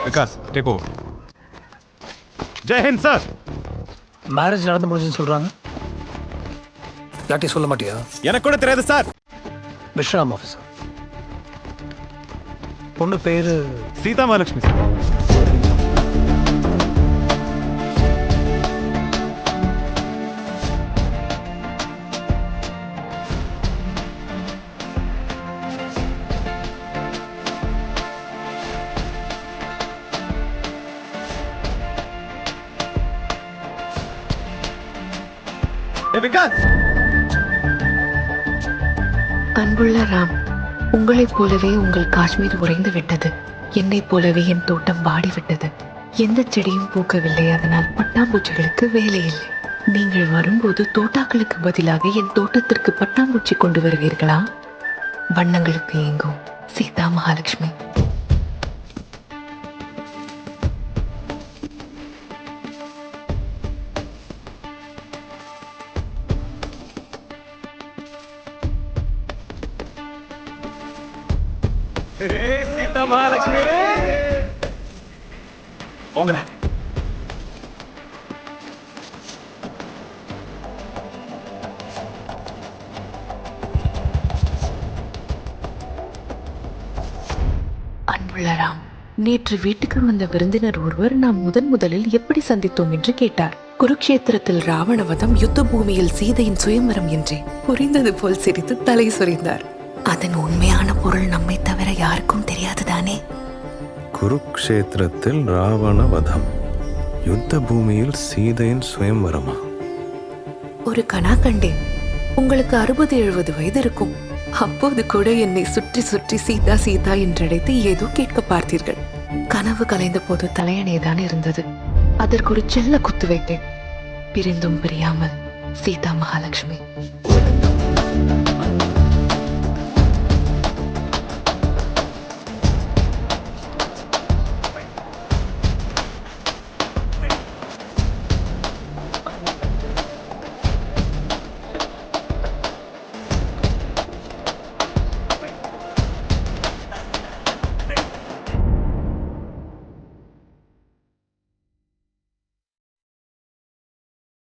Vikas take over. Jai Hind sir. Marriage நடந்து முடிஞ்சுன்னு சொல்கிறாங்க. யார்ட்டையும் சொல்ல மாட்டியா? எனக்கு கூட தெரியாது சார். விஸ்ராம் ஆஃபீஸர். பொண்ணு பேர் சீதா மகாலட்சுமி சார். அன்புள்ள ராம், உங்களைப் போலவே உங்கள் காஷ்மீர் உறைந்து விட்டது. என்னைப் போலவே என் தோட்டம் வாடிவிட்டது. எந்த செடியும் பூக்கவில்லை. அதனால் பட்டாம்பூச்சிகளுக்கு வேலை இல்லை. நீங்கள் வரும்போது தோட்டாக்களுக்கு பதிலாக என் தோட்டத்திற்கு பட்டாம்பூச்சி கொண்டு வருவீர்களா? வண்ணங்களுக்கு ஏங்கும் சீதா மகாலட்சுமி. சீதா மகாலட்சுமி போங்க. அன்புள்ள ராம், நேற்று வீட்டுக்கு வந்த விருந்தினர் ஒருவர் நாம் முதலில் எப்படி சந்தித்தோம் என்று கேட்டார். குருக்ஷேத்திரத்தில் ராவணவதம், யுத்த பூமியில் சீதையின் சுயம்பரம் என்றேன். புரிந்தது போல் சிரித்து தலை சொரிந்தார். அதன் உண்மையான பொருள் நம்மை தவிர யாருக்கும் தெரியாதுதானே? குருக்ஷேத்திரத்தில் ராவணவதம், யுத்த பூமியில் சீதையின் சுயம்பரமா? ஒரு கனா கண்டேன். உங்களுக்கு 60-70 வயது இருக்கும். அப்போது கூட என்னை சுற்றி சுற்றி சீதா சீதா என்றழைத்து ஏதோ கேட்க பார்த்தீர்கள். கனவு கலைந்த போது தலையணைதான் இருந்தது. அதற்கு ஒரு செல்ல குத்து வைத்தேன். பிரிந்தும் பிரியாமல் சீதா மகாலட்சுமி.